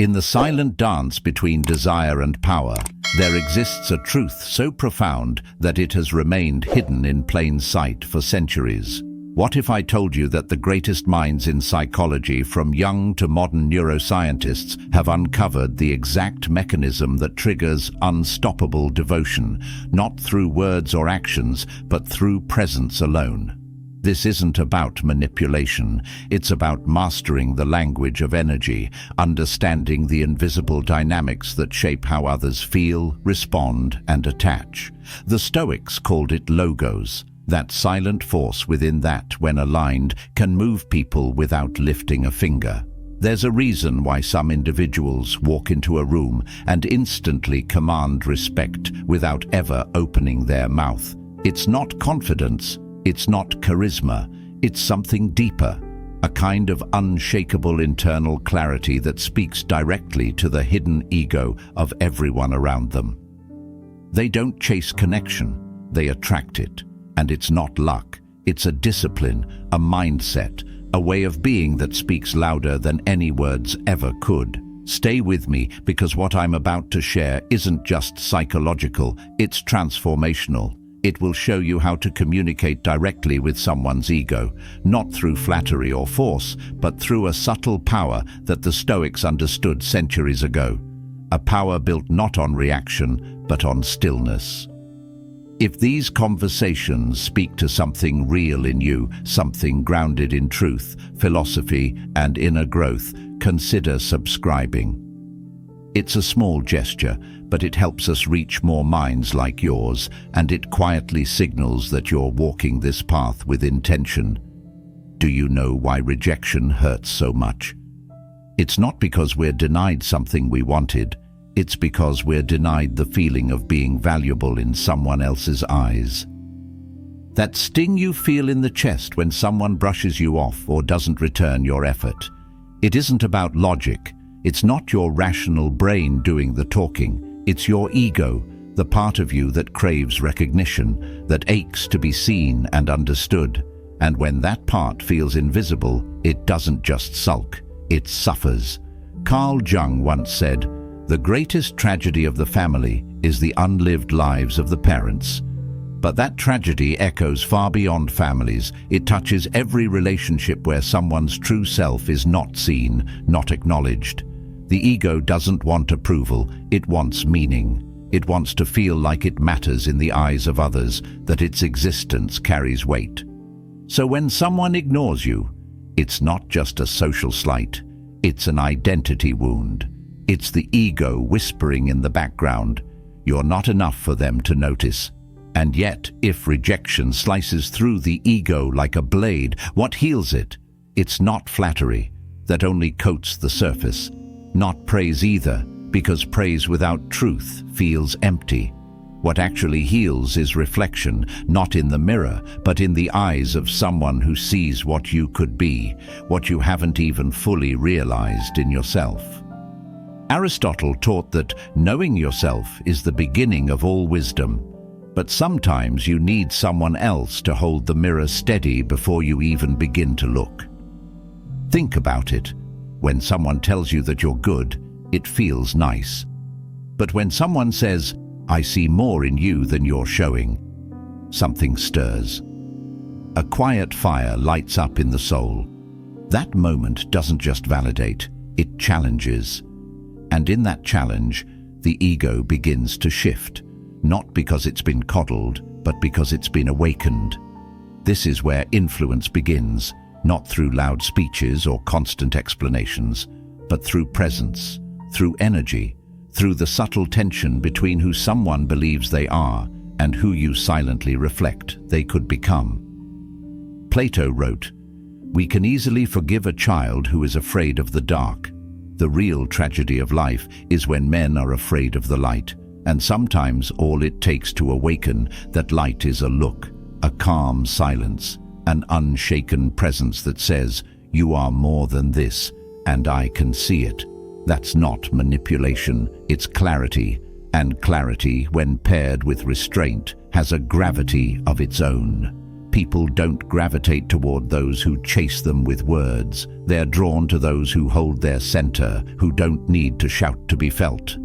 In the silent dance between desire and power, there exists a truth so profound that it has remained hidden in plain sight for centuries. What if I told you that the greatest minds in psychology, from young to modern neuroscientists, have uncovered the exact mechanism that triggers unstoppable devotion, not through words or actions, but through presence alone? This isn't about manipulation, it's about mastering the language of energy, understanding the invisible dynamics that shape how others feel, respond, and attach. The Stoics called it logos. That silent force within that, when aligned, can move people without lifting a finger. There's a reason why some individuals walk into a room and instantly command respect without ever opening their mouth. It's not confidence, it's not charisma, it's something deeper, a kind of unshakable internal clarity that speaks directly to the hidden ego of everyone around them. They don't chase connection, they attract it. And it's not luck, it's a discipline, a mindset, a way of being that speaks louder than any words ever could. Stay with me, because what I'm about to share isn't just psychological, it's transformational. It will show you how to communicate directly with someone's ego, not through flattery or force, but through a subtle power that the Stoics understood centuries ago. A power built not on reaction, but on stillness. If these conversations speak to something real in you, something grounded in truth, philosophy, and inner growth, consider subscribing. It's a small gesture, but it helps us reach more minds like yours, and it quietly signals that you're walking this path with intention. Do you know why rejection hurts so much? It's not because we're denied something we wanted. It's because we're denied the feeling of being valuable in someone else's eyes. That sting you feel in the chest when someone brushes you off or doesn't return your effort. It isn't about logic. It's not your rational brain doing the talking. It's your ego, the part of you that craves recognition, that aches to be seen and understood. And when that part feels invisible, it doesn't just sulk, it suffers. Carl Jung once said, "The greatest tragedy of the family is the unlived lives of the parents." But that tragedy echoes far beyond families. It touches every relationship where someone's true self is not seen, not acknowledged. The ego doesn't want approval, it wants meaning. It wants to feel like it matters in the eyes of others, that its existence carries weight. So when someone ignores you, it's not just a social slight, it's an identity wound. It's the ego whispering in the background, "You're not enough for them to notice." And yet, if rejection slices through the ego like a blade, what heals it? It's not flattery, that only coats the surface. Not praise either, because praise without truth feels empty. What actually heals is reflection, not in the mirror, but in the eyes of someone who sees what you could be, what you haven't even fully realized in yourself. Aristotle taught that knowing yourself is the beginning of all wisdom, but sometimes you need someone else to hold the mirror steady before you even begin to look. Think about it. When someone tells you that you're good, it feels nice. But when someone says, "I see more in you than you're showing," something stirs. A quiet fire lights up in the soul. That moment doesn't just validate, it challenges. And in that challenge, the ego begins to shift, not because it's been coddled, but because it's been awakened. This is where influence begins, not through loud speeches or constant explanations, but through presence, through energy, through the subtle tension between who someone believes they are and who you silently reflect they could become. Plato wrote, "We can easily forgive a child who is afraid of the dark. The real tragedy of life is when men are afraid of the light, and sometimes all it takes to awaken that light is a look, a calm silence, an unshaken presence that says, 'You are more than this, and I can see it.' That's not manipulation, it's clarity, and clarity, when paired with restraint, has a gravity of its own. People don't gravitate toward those who chase them with words. They're drawn to those who hold their center, who don't need to shout to be felt.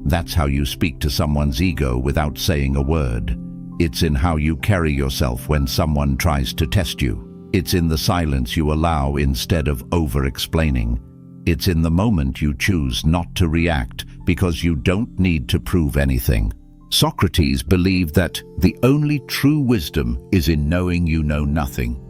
That's how you speak to someone's ego without saying a word. It's in how you carry yourself when someone tries to test you. It's in the silence you allow instead of over-explaining. It's in the moment you choose not to react because you don't need to prove anything. Socrates believed that the only true wisdom is in knowing you know nothing.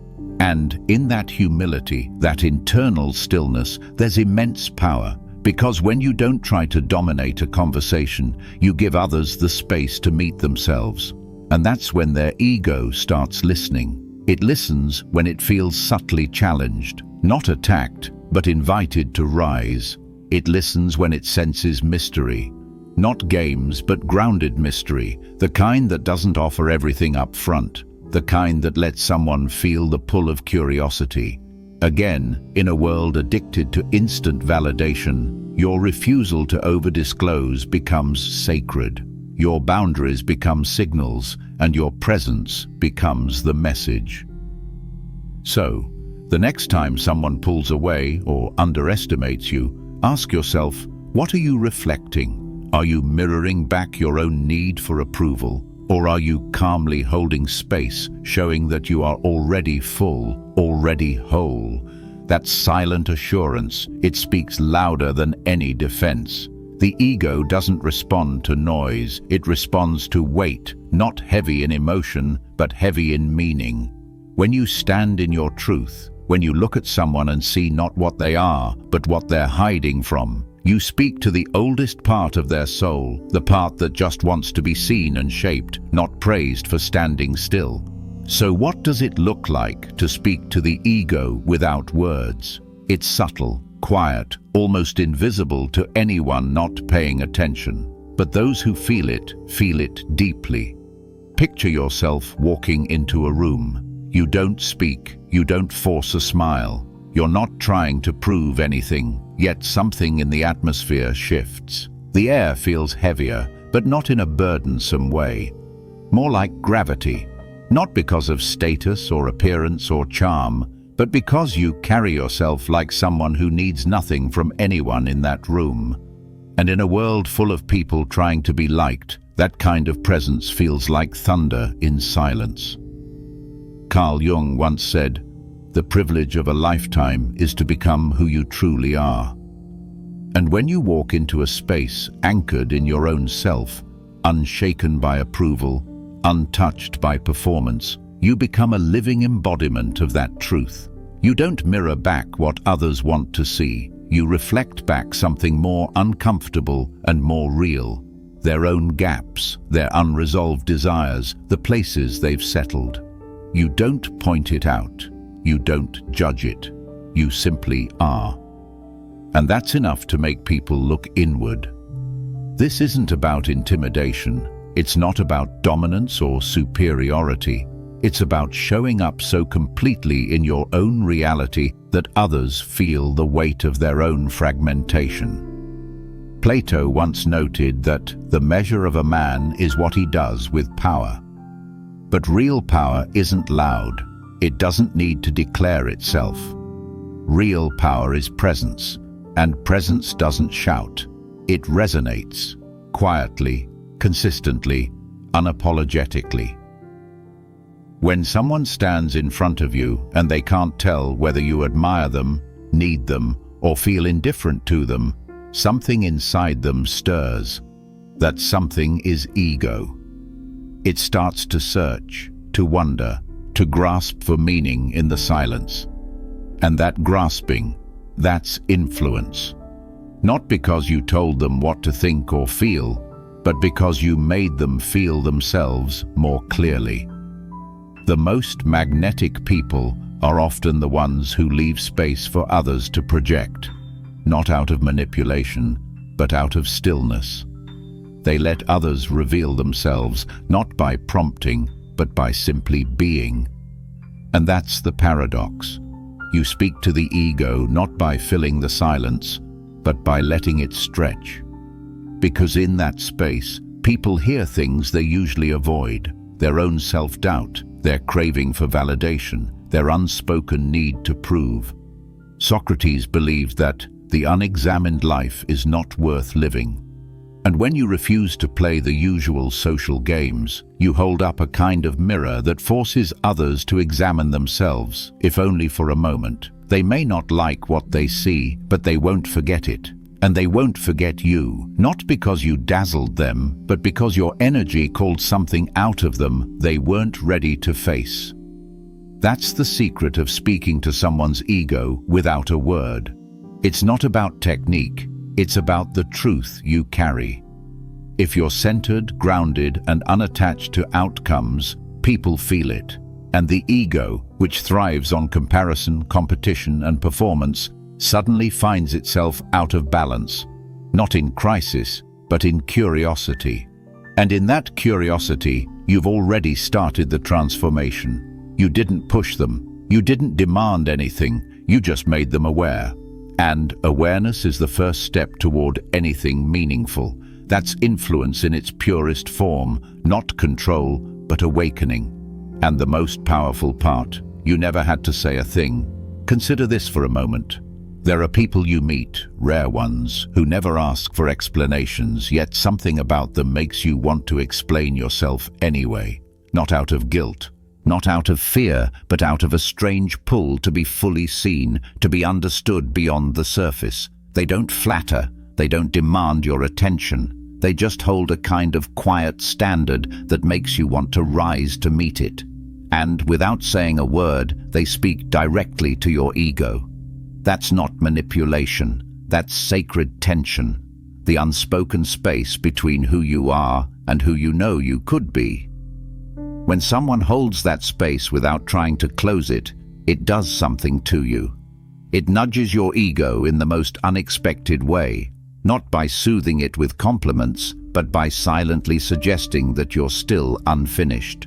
And in that humility, that internal stillness, there's immense power. Because when you don't try to dominate a conversation, you give others the space to meet themselves. And that's when their ego starts listening. It listens when it feels subtly challenged, not attacked, but invited to rise. It listens when it senses mystery. Not games, but grounded mystery, the kind that doesn't offer everything up front, the kind that lets someone feel the pull of curiosity. Again, in a world addicted to instant validation, your refusal to over-disclose becomes sacred. Your boundaries become signals, and your presence becomes the message. So, the next time someone pulls away or underestimates you, ask yourself, what are you reflecting? Are you mirroring back your own need for approval? Or are you calmly holding space, showing that you are already full, already whole? That silent assurance, it speaks louder than any defense. The ego doesn't respond to noise, it responds to weight, not heavy in emotion, but heavy in meaning. When you stand in your truth, when you look at someone and see not what they are, but what they're hiding from, you speak to the oldest part of their soul, the part that just wants to be seen and shaped, not praised for standing still. So what does it look like to speak to the ego without words? It's subtle, quiet, almost invisible to anyone not paying attention. But those who feel it deeply. Picture yourself walking into a room. You don't speak, you don't force a smile. You're not trying to prove anything, yet something in the atmosphere shifts. The air feels heavier, but not in a burdensome way. More like gravity, not because of status or appearance or charm, but because you carry yourself like someone who needs nothing from anyone in that room. And in a world full of people trying to be liked, that kind of presence feels like thunder in silence. Carl Jung once said, "The privilege of a lifetime is to become who you truly are." And when you walk into a space anchored in your own self, unshaken by approval, untouched by performance, you become a living embodiment of that truth. You don't mirror back what others want to see. You reflect back something more uncomfortable and more real. Their own gaps, their unresolved desires, the places they've settled. You don't point it out. You don't judge it. You simply are. And that's enough to make people look inward. This isn't about intimidation. It's not about dominance or superiority. It's about showing up so completely in your own reality that others feel the weight of their own fragmentation. Plato once noted that the measure of a man is what he does with power. But real power isn't loud. It doesn't need to declare itself. Real power is presence, and presence doesn't shout. It resonates, quietly, consistently, unapologetically. When someone stands in front of you and they can't tell whether you admire them, need them, or feel indifferent to them, something inside them stirs. That something is ego. It starts to search, to wonder, to grasp for meaning in the silence. And that grasping, that's influence. Not because you told them what to think or feel, but because you made them feel themselves more clearly. The most magnetic people are often the ones who leave space for others to project, not out of manipulation, but out of stillness. They let others reveal themselves, not by prompting, but by simply being. And that's the paradox. You speak to the ego not by filling the silence, but by letting it stretch. Because in that space, people hear things they usually avoid, their own self-doubt, their craving for validation, their unspoken need to prove. Socrates believed that the unexamined life is not worth living. And when you refuse to play the usual social games, you hold up a kind of mirror that forces others to examine themselves, if only for a moment. They may not like what they see, but they won't forget it. And they won't forget you, not because you dazzled them, but because your energy called something out of them they weren't ready to face. That's the secret of speaking to someone's ego without a word. It's not about technique, it's about the truth you carry. If you're centered, grounded, and unattached to outcomes, people feel it. And the ego, which thrives on comparison, competition, and performance, suddenly finds itself out of balance, not in crisis, but in curiosity. And in that curiosity, you've already started the transformation. You didn't push them, you didn't demand anything, you just made them aware. And awareness is the first step toward anything meaningful. That's influence in its purest form, not control, but awakening. And the most powerful part, you never had to say a thing. Consider this for a moment. There are people you meet, rare ones, who never ask for explanations, yet something about them makes you want to explain yourself anyway. Not out of guilt, not out of fear, but out of a strange pull to be fully seen, to be understood beyond the surface. They don't flatter, they don't demand your attention. They just hold a kind of quiet standard that makes you want to rise to meet it. And without saying a word, they speak directly to your ego. That's not manipulation, that's sacred tension, the unspoken space between who you are and who you know you could be. When someone holds that space without trying to close it, it does something to you. It nudges your ego in the most unexpected way, not by soothing it with compliments, but by silently suggesting that you're still unfinished.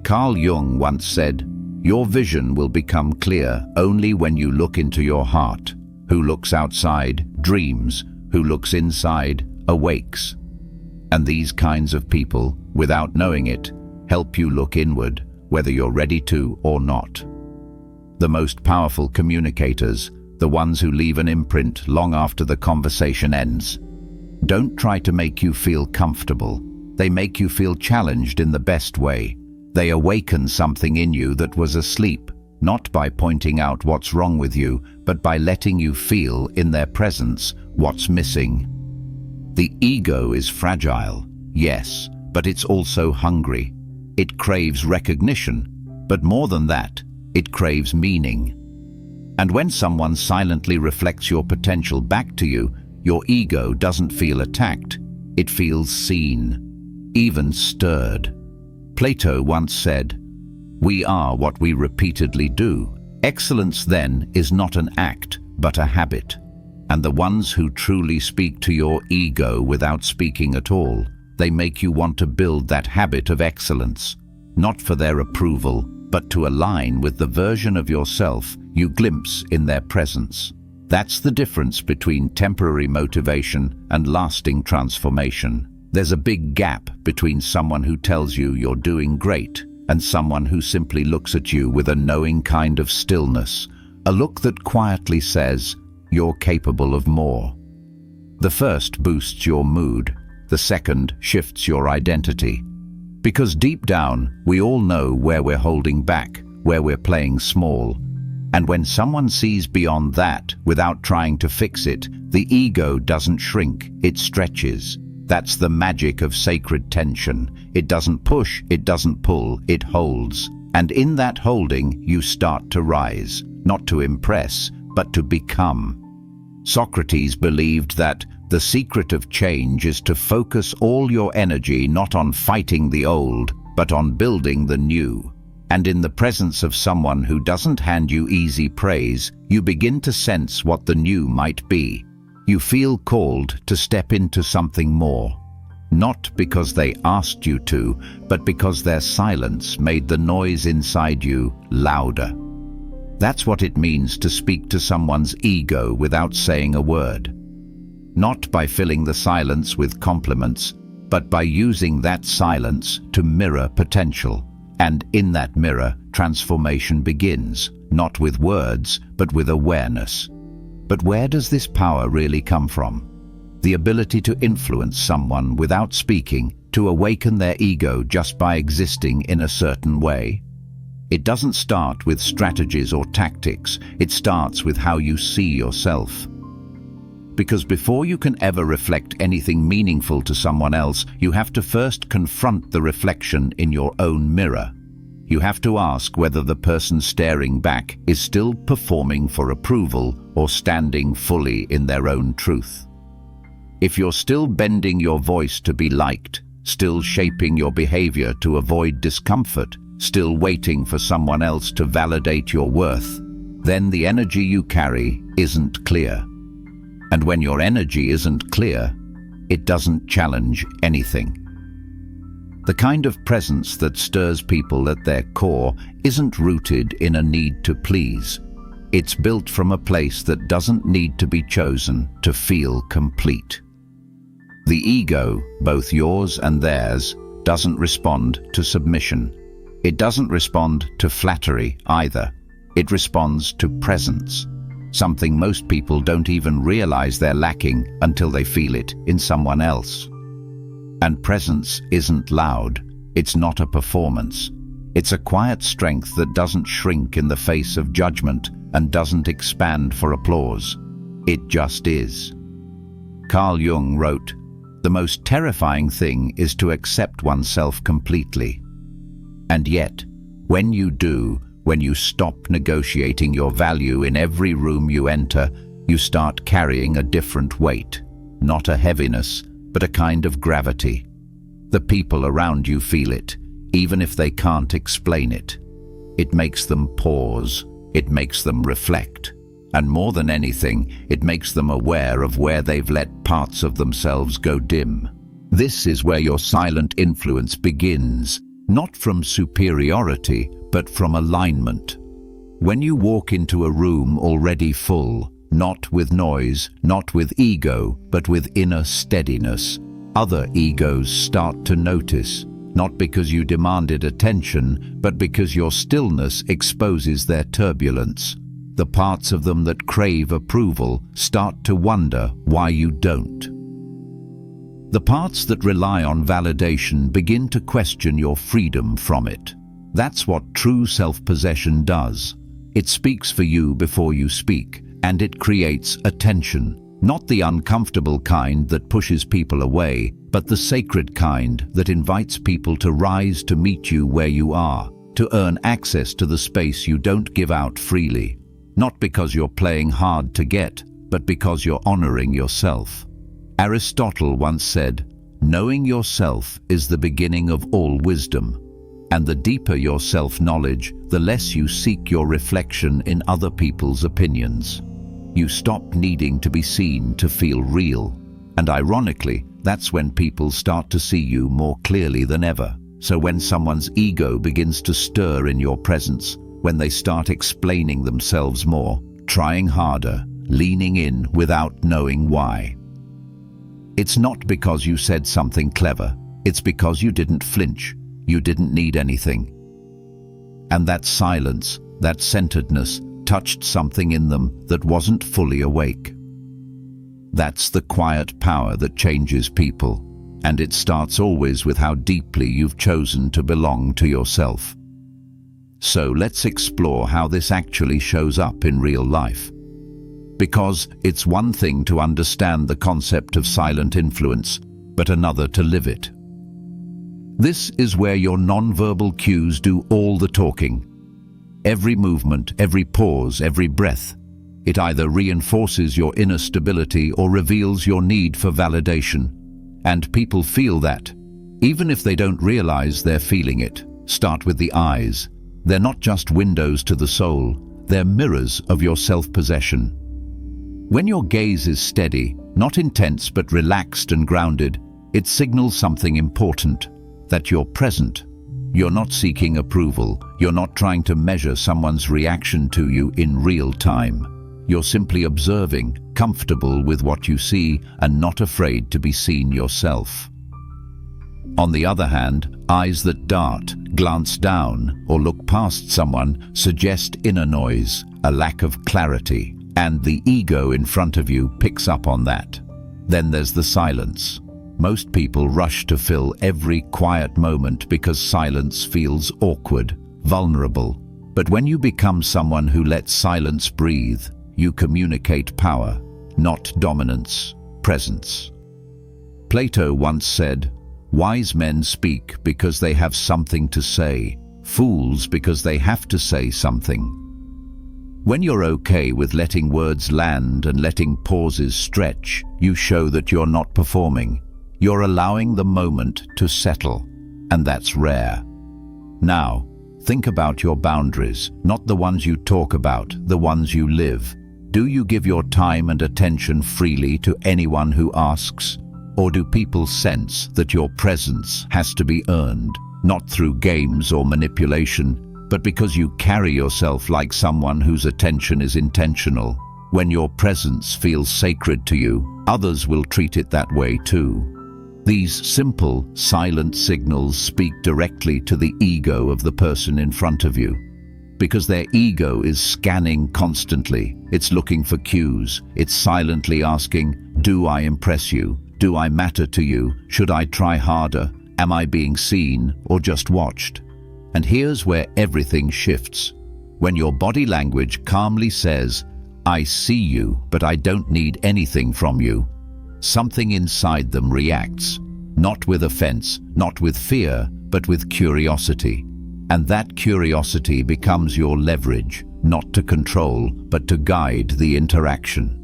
Carl Jung once said, "Your vision will become clear only when you look into your heart. Who looks outside dreams, who looks inside awakes." And these kinds of people, without knowing it, help you look inward, whether you're ready to or not. The most powerful communicators, the ones who leave an imprint long after the conversation ends, don't try to make you feel comfortable. They make you feel challenged in the best way. They awaken something in you that was asleep, not by pointing out what's wrong with you, but by letting you feel in their presence what's missing. The ego is fragile, yes, but it's also hungry. It craves recognition, but more than that, it craves meaning. And when someone silently reflects your potential back to you, your ego doesn't feel attacked, it feels seen, even stirred. Plato once said, "We are what we repeatedly do." Excellence then is not an act, but a habit. And the ones who truly speak to your ego without speaking at all, they make you want to build that habit of excellence, not for their approval, but to align with the version of yourself you glimpse in their presence. That's the difference between temporary motivation and lasting transformation. There's a big gap between someone who tells you you're doing great and someone who simply looks at you with a knowing kind of stillness, a look that quietly says, "You're capable of more." The first boosts your mood, the second shifts your identity. Because deep down, we all know where we're holding back, where we're playing small. And when someone sees beyond that without trying to fix it, the ego doesn't shrink, it stretches. That's the magic of sacred tension. It doesn't push, it doesn't pull, it holds. And in that holding, you start to rise, not to impress, but to become. Socrates believed that the secret of change is to focus all your energy not on fighting the old, but on building the new. And in the presence of someone who doesn't hand you easy praise, you begin to sense what the new might be. You feel called to step into something more. Not because they asked you to, but because their silence made the noise inside you louder. That's what it means to speak to someone's ego without saying a word. Not by filling the silence with compliments, but by using that silence to mirror potential. And in that mirror, transformation begins, not with words, but with awareness. But where does this power really come from? The ability to influence someone without speaking, to awaken their ego just by existing in a certain way. It doesn't start with strategies or tactics, it starts with how you see yourself. Because before you can ever reflect anything meaningful to someone else, you have to first confront the reflection in your own mirror. You have to ask whether the person staring back is still performing for approval or standing fully in their own truth. If you're still bending your voice to be liked, still shaping your behavior to avoid discomfort, still waiting for someone else to validate your worth, then the energy you carry isn't clear. And when your energy isn't clear, it doesn't challenge anything. The kind of presence that stirs people at their core isn't rooted in a need to please. It's built from a place that doesn't need to be chosen to feel complete. The ego, both yours and theirs, doesn't respond to submission. It doesn't respond to flattery either. It responds to presence, something most people don't even realize they're lacking until they feel it in someone else. And presence isn't loud. It's not a performance. It's a quiet strength that doesn't shrink in the face of judgment and doesn't expand for applause. It just is. Carl Jung wrote, "The most terrifying thing is to accept oneself completely. And yet, when you do, when you stop negotiating your value in every room you enter, you start carrying a different weight, not a heaviness, but a kind of gravity. The people around you feel it, even if they can't explain it. It makes them pause, it makes them reflect, and more than anything, it makes them aware of where they've let parts of themselves go dim. This is where your silent influence begins, not from superiority, but from alignment. When you walk into a room already full, not with noise, not with ego, but with inner steadiness, other egos start to notice, not because you demanded attention, but because your stillness exposes their turbulence. The parts of them that crave approval start to wonder why you don't. The parts that rely on validation begin to question your freedom from it. That's what true self-possession does. It speaks for you before you speak, and it creates attention, not the uncomfortable kind that pushes people away, but the sacred kind that invites people to rise to meet you where you are, to earn access to the space you don't give out freely, not because you're playing hard to get, but because you're honoring yourself. Aristotle once said, "Knowing yourself is the beginning of all wisdom." And the deeper your self-knowledge, the less you seek your reflection in other people's opinions. You stop needing to be seen to feel real. And ironically, that's when people start to see you more clearly than ever. So when someone's ego begins to stir in your presence, when they start explaining themselves more, trying harder, leaning in without knowing why, it's not because you said something clever, it's because you didn't flinch. You didn't need anything. And that silence, that centeredness, touched something in them that wasn't fully awake. That's the quiet power that changes people, and it starts always with how deeply you've chosen to belong to yourself. So let's explore how this actually shows up in real life. Because it's one thing to understand the concept of silent influence, but another to live it. This is where your non-verbal cues do all the talking. Every movement, every pause, every breath. It either reinforces your inner stability or reveals your need for validation. And people feel that, even if they don't realize they're feeling it. Start with the eyes. They're not just windows to the soul, they're mirrors of your self-possession. When your gaze is steady, not intense but relaxed and grounded, it signals something important, that you're present. You're not seeking approval, you're not trying to measure someone's reaction to you in real time. You're simply observing, comfortable with what you see, and not afraid to be seen yourself. On the other hand, eyes that dart, glance down, or look past someone suggest inner noise, a lack of clarity, and the ego in front of you picks up on that. Then there's the silence. Most people rush to fill every quiet moment because silence feels awkward, vulnerable. But when you become someone who lets silence breathe, you communicate power, not dominance, presence. Plato once said, "Wise men speak because they have something to say, fools because they have to say something." When you're okay with letting words land and letting pauses stretch, you show that you're not performing. You're allowing the moment to settle, and that's rare. Now, think about your boundaries, not the ones you talk about, the ones you live. Do you give your time and attention freely to anyone who asks? Or do people sense that your presence has to be earned, not through games or manipulation, but because you carry yourself like someone whose attention is intentional? When your presence feels sacred to you, others will treat it that way too. These simple, silent signals speak directly to the ego of the person in front of you. Because their ego is scanning constantly, it's looking for cues, it's silently asking, do I impress you? Do I matter to you? Should I try harder? Am I being seen or just watched? And here's where everything shifts. When your body language calmly says, I see you, but I don't need anything from you, something inside them reacts, not with offense, not with fear, but with curiosity. And that curiosity becomes your leverage, not to control, but to guide the interaction.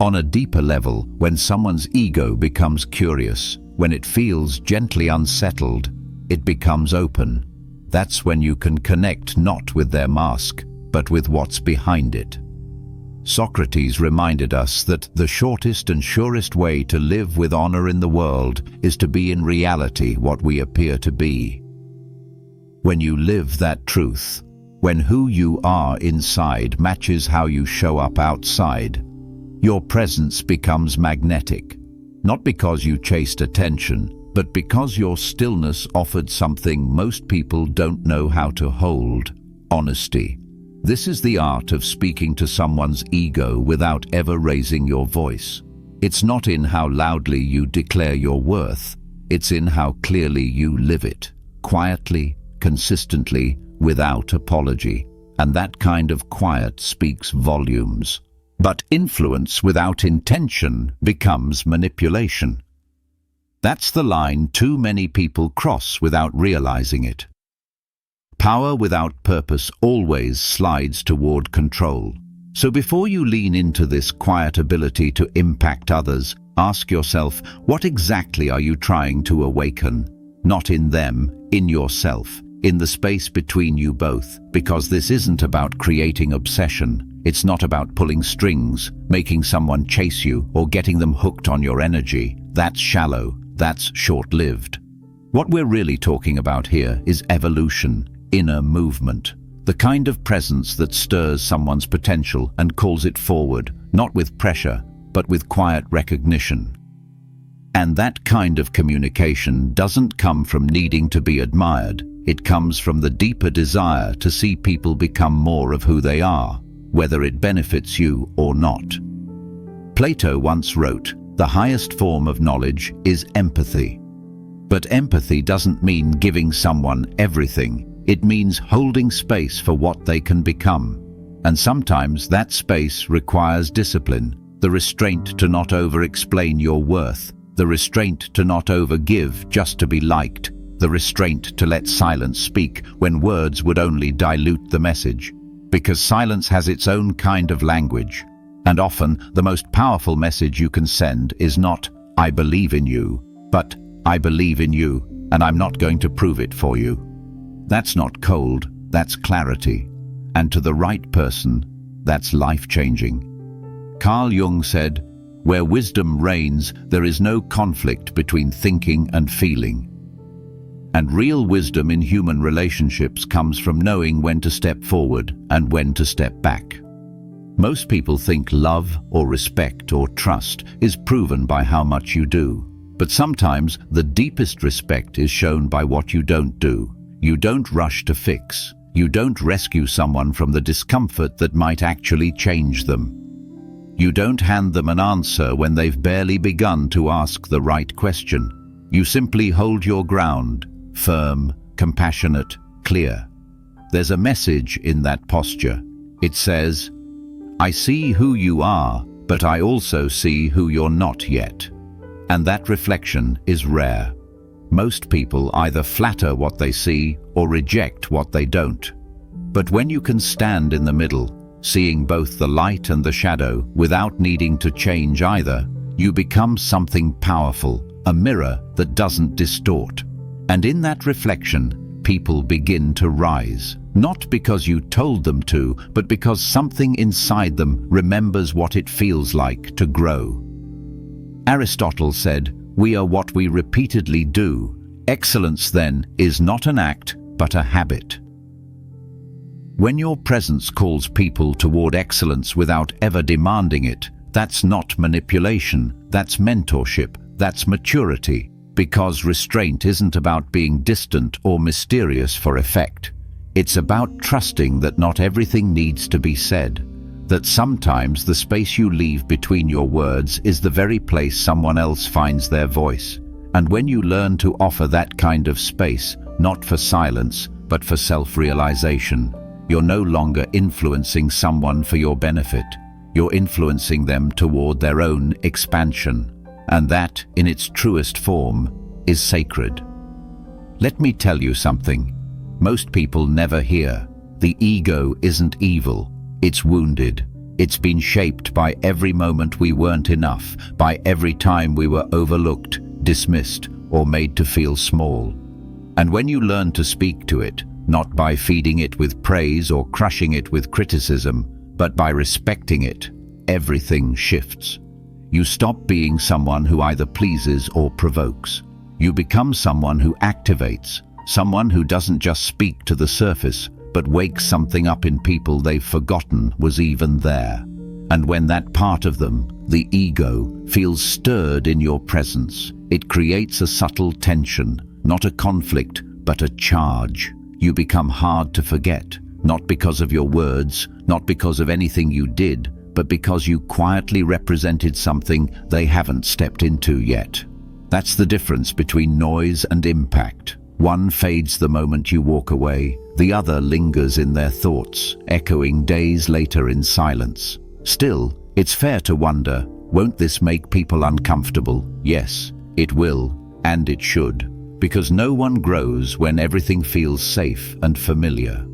On a deeper level, when someone's ego becomes curious, when it feels gently unsettled, it becomes open. That's when you can connect not with their mask, but with what's behind it. Socrates reminded us that the shortest and surest way to live with honor in the world is to be in reality what we appear to be. When you live that truth, when who you are inside matches how you show up outside, your presence becomes magnetic, not because you chased attention, but because your stillness offered something most people don't know how to hold: honesty. This is the art of speaking to someone's ego without ever raising your voice. It's not in how loudly you declare your worth, it's in how clearly you live it, quietly, consistently, without apology. And that kind of quiet speaks volumes. But influence without intention becomes manipulation. That's the line too many people cross without realizing it. Power without purpose always slides toward control. So before you lean into this quiet ability to impact others, ask yourself, what exactly are you trying to awaken? Not in them, in yourself, in the space between you both. Because this isn't about creating obsession. It's not about pulling strings, making someone chase you, or getting them hooked on your energy. That's shallow. That's short-lived. What we're really talking about here is evolution, inner movement, the kind of presence that stirs someone's potential and calls it forward, not with pressure, but with quiet recognition. And that kind of communication doesn't come from needing to be admired. It comes from the deeper desire to see people become more of who they are, whether it benefits you or not. Plato once wrote, "The highest form of knowledge is empathy." But empathy doesn't mean giving someone everything. It means holding space for what they can become. And sometimes that space requires discipline, the restraint to not over-explain your worth, the restraint to not over-give just to be liked, the restraint to let silence speak when words would only dilute the message. Because silence has its own kind of language. And often, the most powerful message you can send is not, "I believe in you," but "I believe in you, and I'm not going to prove it for you." That's not cold, that's clarity. And to the right person, that's life-changing. Carl Jung said, "Where wisdom reigns, there is no conflict between thinking and feeling." And real wisdom in human relationships comes from knowing when to step forward and when to step back. Most people think love or respect or trust is proven by how much you do. But sometimes the deepest respect is shown by what you don't do. You don't rush to fix. You don't rescue someone from the discomfort that might actually change them. You don't hand them an answer when they've barely begun to ask the right question. You simply hold your ground, firm, compassionate, clear. There's a message in that posture. It says, I see who you are, but I also see who you're not yet. And that reflection is rare. Most people either flatter what they see or reject what they don't. But when you can stand in the middle, seeing both the light and the shadow without needing to change either, you become something powerful, a mirror that doesn't distort. And in that reflection, people begin to rise. Not because you told them to, but because something inside them remembers what it feels like to grow. Aristotle said, "We are what we repeatedly do." Excellence, then, is not an act, but a habit. When your presence calls people toward excellence without ever demanding it, that's not manipulation, that's mentorship, that's maturity, because restraint isn't about being distant or mysterious for effect. It's about trusting that not everything needs to be said, that sometimes the space you leave between your words is the very place someone else finds their voice. And when you learn to offer that kind of space, not for silence, but for self-realization, you're no longer influencing someone for your benefit. You're influencing them toward their own expansion. And that, in its truest form, is sacred. Let me tell you something. Most people never hear. The ego isn't evil. It's wounded. It's been shaped by every moment we weren't enough, by every time we were overlooked, dismissed, or made to feel small. And when you learn to speak to it, not by feeding it with praise or crushing it with criticism, but by respecting it, everything shifts. You stop being someone who either pleases or provokes. You become someone who activates, someone who doesn't just speak to the surface, but wakes something up in people they've forgotten was even there. And when that part of them, the ego, feels stirred in your presence, it creates a subtle tension, not a conflict, but a charge. You become hard to forget, not because of your words, not because of anything you did, but because you quietly represented something they haven't stepped into yet. That's the difference between noise and impact. One fades the moment you walk away, the other lingers in their thoughts, echoing days later in silence. Still, it's fair to wonder, won't this make people uncomfortable? Yes, it will, and it should, because no one grows when everything feels safe and familiar.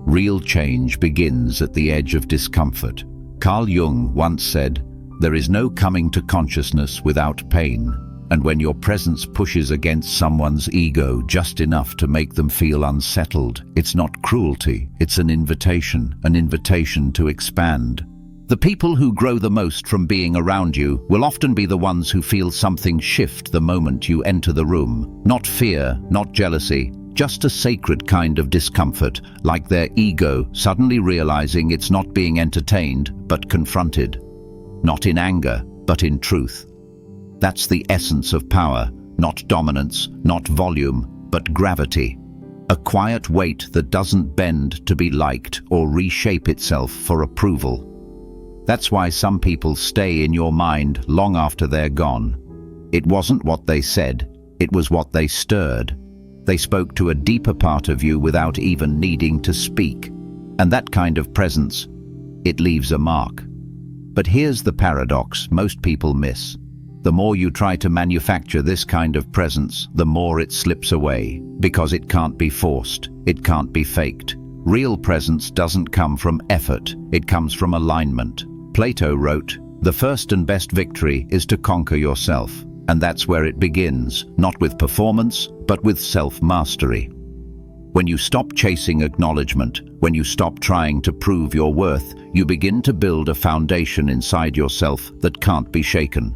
Real change begins at the edge of discomfort. Carl Jung once said, "There is no coming to consciousness without pain." And when your presence pushes against someone's ego just enough to make them feel unsettled, it's not cruelty, it's an invitation to expand. The people who grow the most from being around you will often be the ones who feel something shift the moment you enter the room. Not fear, not jealousy, just a sacred kind of discomfort, like their ego suddenly realizing it's not being entertained, but confronted. Not in anger, but in truth. That's the essence of power, not dominance, not volume, but gravity. A quiet weight that doesn't bend to be liked or reshape itself for approval. That's why some people stay in your mind long after they're gone. It wasn't what they said, it was what they stirred. They spoke to a deeper part of you without even needing to speak. And that kind of presence, it leaves a mark. But here's the paradox most people miss. The more you try to manufacture this kind of presence, the more it slips away, because it can't be forced, it can't be faked. Real presence doesn't come from effort, it comes from alignment. Plato wrote, "The first and best victory is to conquer yourself." And that's where it begins, not with performance, but with self-mastery. When you stop chasing acknowledgement, when you stop trying to prove your worth, you begin to build a foundation inside yourself that can't be shaken.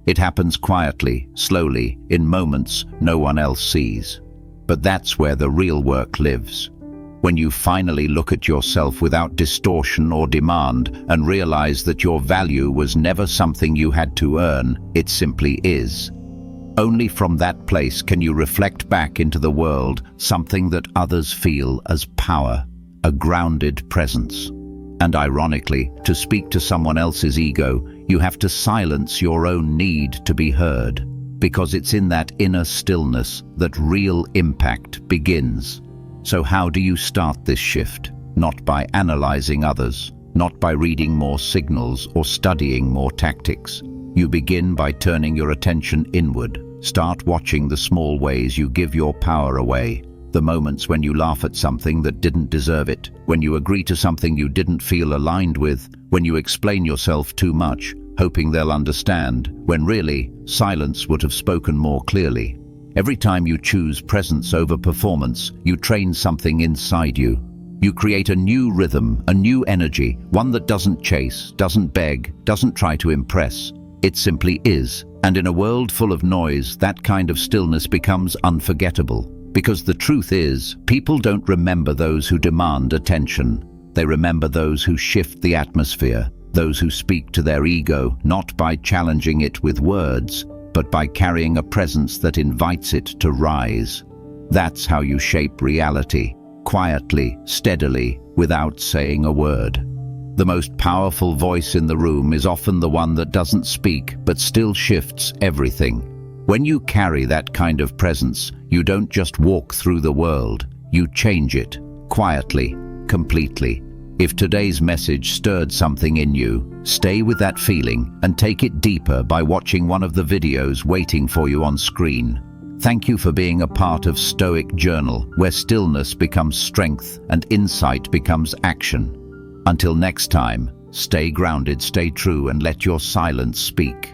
It happens quietly, slowly, in moments no one else sees. But that's where the real work lives. When you finally look at yourself without distortion or demand and realize that your value was never something you had to earn, it simply is. Only from that place can you reflect back into the world something that others feel as power, a grounded presence. And ironically, to speak to someone else's ego, you have to silence your own need to be heard, because it's in that inner stillness that real impact begins. So how do you start this shift? Not by analyzing others, not by reading more signals or studying more tactics. You begin by turning your attention inward. Start watching the small ways you give your power away. The moments when you laugh at something that didn't deserve it, when you agree to something you didn't feel aligned with, when you explain yourself too much, hoping they'll understand, when really, silence would have spoken more clearly. Every time you choose presence over performance, you train something inside you. You create a new rhythm, a new energy, one that doesn't chase, doesn't beg, doesn't try to impress. It simply is. And in a world full of noise, that kind of stillness becomes unforgettable. Because the truth is, people don't remember those who demand attention. They remember those who shift the atmosphere, those who speak to their ego, not by challenging it with words, but by carrying a presence that invites it to rise. That's how you shape reality, quietly, steadily, without saying a word. The most powerful voice in the room is often the one that doesn't speak, but still shifts everything. When you carry that kind of presence, you don't just walk through the world, you change it, quietly, completely. If today's message stirred something in you, stay with that feeling and take it deeper by watching one of the videos waiting for you on screen. Thank you for being a part of Stoic Journal, where stillness becomes strength and insight becomes action. Until next time, stay grounded, stay true, and let your silence speak.